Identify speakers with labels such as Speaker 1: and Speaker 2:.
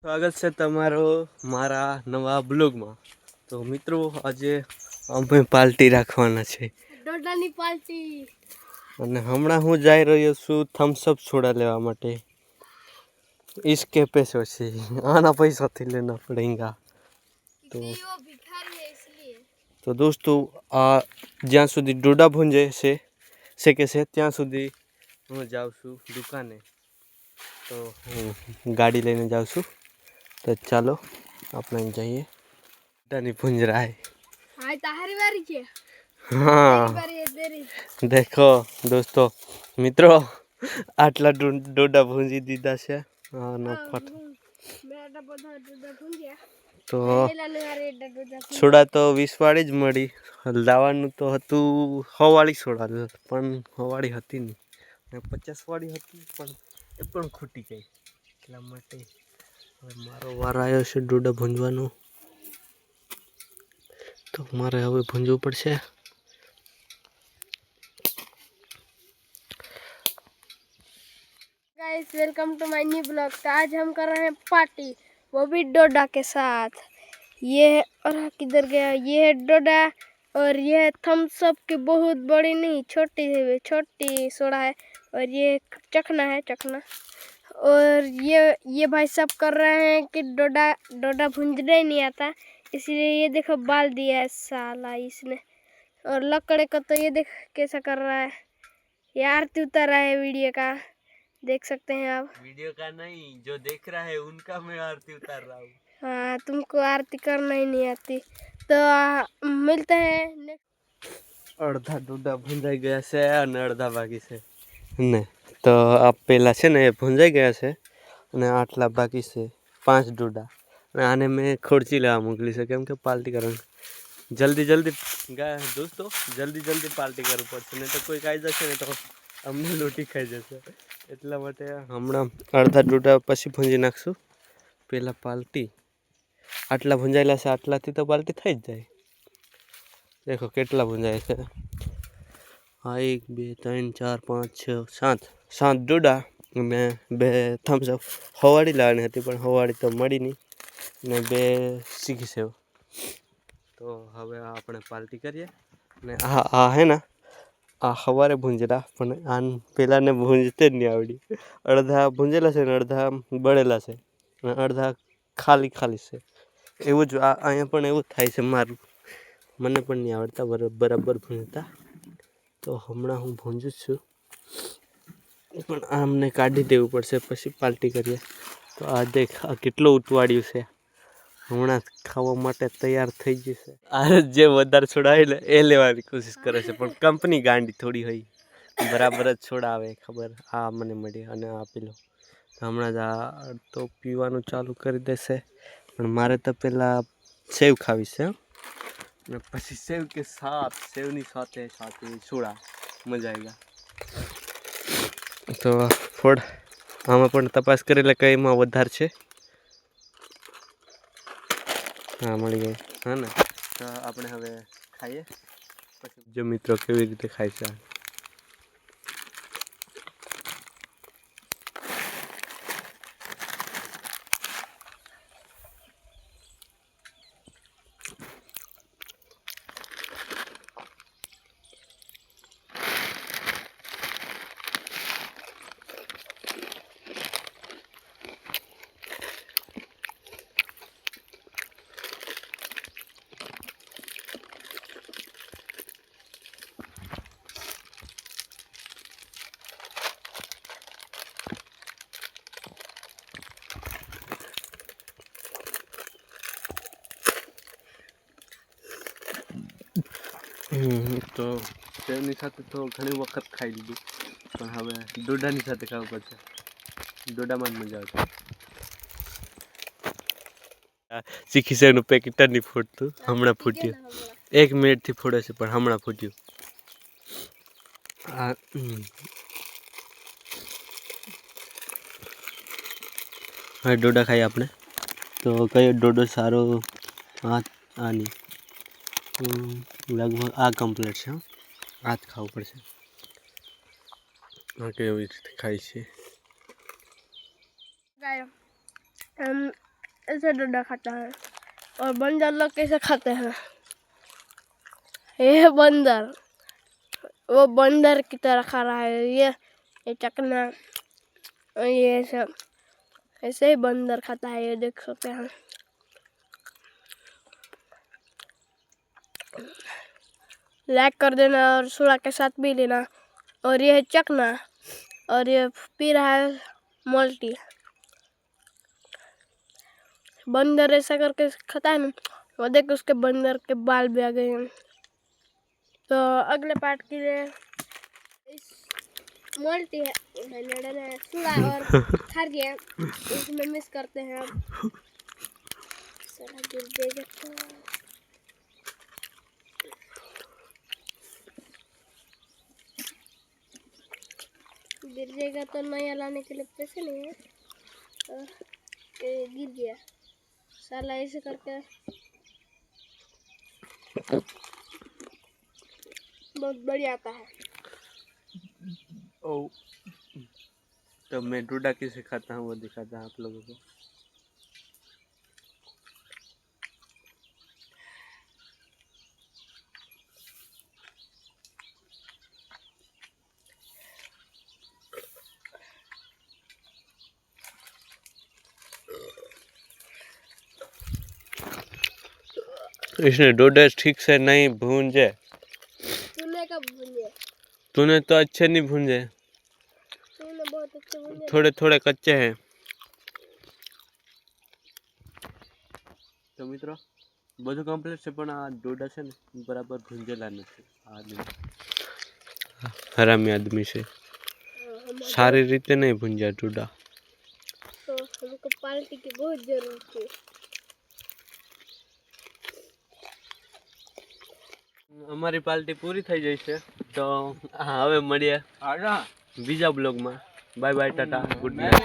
Speaker 1: સ્વાગત છે તમારો મારા નવા બ્લોગમાં। તો મિત્રો આજે અમે પાર્ટી રાખવાના છે,
Speaker 2: ડોડાની પાર્ટી।
Speaker 1: અને હમણાં હું જઈ રહ્યો છું થમ્સઅપ સોડા લેવા માટે। इसके पैसों से आना पैसा થી लेना पड़ेगा। તો દોસ્તો આ જ્યાં સુધી ડોડા ભૂંજે છે શેકે છે ત્યાં સુધી હું જાઉં છું દુકાને। તો હું ગાડી લઈને જાઉં છું। तो चलो अपने जाइए। नहीं भूंज रहा है।
Speaker 2: हाँ ताहरी बारी है।
Speaker 1: हाँ
Speaker 2: बारी है तेरी।
Speaker 1: देखो दोस्तों मित्रों आटला डोडा भूंजी दीदा से। हाँ न फट तो सोडा तो 20 वाली ज मળી। લાવવાનું તો હતું 100 વાળી સોડા પણ 100 વાળી હતી નહીં ને 50 વાળી હતી પણ એ પણ ખૂટી ગઈ એટલા માટે હવે મારો વાર આવ્યો છે ડોડા ભૂંજવાનો। તો મારે હવે ભૂંજવું પડશે।
Speaker 2: Guys welcome to my new blog. तो आज हम कर रहे हैं पार्टी, वो भी डोडा के साथ। ये और किधर गया, ये है डोडा और ये है थम्स अप की बहुत बड़ी नहीं छोटी सोडा है। और ये चखना है चखना। और ये भाई सब कर रहे हैं कि डोडा भूंजने नहीं आता, इसलिए ये देखो बाल दिया है साला इसने। और लकड़े को तो ये देख कैसा कर रहा है, ये आरती उतार रहा है वीडियो का, देख सकते हैं आप।
Speaker 1: वीडियो का नहीं, जो देख रहा है उनका मैं आरती उतार रहा हूँ।
Speaker 2: हाँ तुमको आरती करना ही नहीं आती। तो मिलते हैं नेक्स्ट।
Speaker 1: अर्धा डोडा भूंजाई गया से અને અડધા બાકી છે ને તો આ પેલા છે ને એ ભૂંજાઈ ગયા છે અને આટલા બાકી છે 5 ડોડા અને આને મેં ખોરચી લેવા મોકલી છે કેમ કે પાર્ટી કરવાની જલ્દી दोस्तों जल्दी पार्टी करવું પડશે નહીં તો કોઈ ખાઈ જશે ને તો અમને લોટી ખાઈ જશે એટલા માટે હમણાં અડધા ડોડા પછી ભૂંજી નાખશું પેલા પાર્ટી આટલા ભૂંજાયેલા છે આટલાથી તો પાર્ટી થઈ જ જાય। देखो કેટલા ભૂંજાય છે। हाँ 1 2 3 4 5 6 7 ડોડા મેં 2 થમ્સ અપ હવાડી લાવવાની હતી પણ હવાડી તો મળી નહીં ને 2 સીખી સેવ। તો હવે આપણે પાર્ટી કરીએ ને આ હે ને આ સવારે ભૂંજેલા પણ આન પેલાને ભૂંજતે જ નહીં આવડી। અડધા ભૂંજેલા છે ને અડધા બળેલા છે અને અડધા ખાલી છે એવું જ અહીંયા પણ એવું થાય છે મારું મને પણ નહીં આવડતા બરાબર ભૂંજતા। તો હમણાં હું ભૂંજું જ છું પણ આમને કાઢી દેવું પડશે પછી પાર્ટી કરીએ। તો આ દેખ આ કેટલો ઉતવાડ્યું છે હમણાં ખાવા માટે તૈયાર થઈ જશે। આ જે વધારે છોડા હોય ને એ લેવાની કોશિશ કરે છે પણ કંપની ગાંડી થોડી હોય બરાબર જ છોડા આવે ખબર આ મને મળી અને આ પેલો હમણાં જ આ તો પીવાનું ચાલુ કરી દેશે પણ મારે તો પહેલાં સેવ ખાવી છે અને પછી સેવ કે સાથ સેવની સાથે સોડા મજા આવેગા। તો ફોડ આમાં પણ તપાસ કરેલા કઈમાં વધારે છે। हाँ मળી ગઈ હા ને તો આપણે હવે ખાઈએ પછી જો મિત્રો કેવી રીતે ખાય છે। તો સેવની સાથે તો ઘણી વખત ખાઈ લીધું પણ હવે ડોડાની સાથે ખાવું પડશે ડોડામાં જ મજા આવશે। ચીખી સેવનું પેકેટ નહીં ફૂટતું હમણાં ફૂટ્યું 1 મિનિટથી ફોડે છે પણ હમણાં ફૂટ્યું। આ હવે ડોડા ખાઈએ આપણે તો કયો ડોડો સારો આની लगभग आ कम्प्लीट है आज खाव पड़े केवी रीते खाई छे।
Speaker 2: ऐसे डोडा खाता है और बंदर लोग कैसे खाते हैं। ये बंदर, वो बंदर की तरह खा रहा है। ये चकना, और ये सब ऐसे ही बंदर खाता है, ये देख सकते हैं। लाइक कर देना और सोडा के साथ पी लेना। और ये है चकना, और ये पी रहा है मल्टी। बंदर ऐसा करके खाता है ना, वो देख उसके बंदर के बाल भी आ गए हैं। तो अगले पार्ट के लिए मल्टी है, मैंने सोडा और खा गया, इसमें मिक्स करते हैं। अब सारा गिर देगा तो गिर जाएगा तो नया लाने के लिए पैसे नहीं है। और ये गिर गया साला, ऐसे करके बहुत बढ़िया आता है।
Speaker 1: ओ, तो मैं डोडा कैसे खाता हूँ वो दिखाता हूँ आप लोगों को। इसने डोडा ठीक से नहीं भूंजे।
Speaker 2: तूने कब भूंजे?
Speaker 1: तूने तो अच्छे नहीं भूंजे,
Speaker 2: तूने बहुत अच्छे भूंजे।
Speaker 1: थोड़े थोड़े कच्चे हैं। तो मित्रों બધું કમ્પ્લીટ છે, પણ આ ડોડા છે ને બરાબર ભૂંજેલા નથી। હરામી આદમી છે, સારી રીતે નહીં ભૂંજ્યા ડોડા।
Speaker 2: तो हमको पार्टी की बहुत जरूरत है।
Speaker 1: અમારી પાર્ટી પૂરી થઈ ગઈ છે, તો હવે મળીએ બીજા બ્લોગમાં। Bye bye, Tata, good night.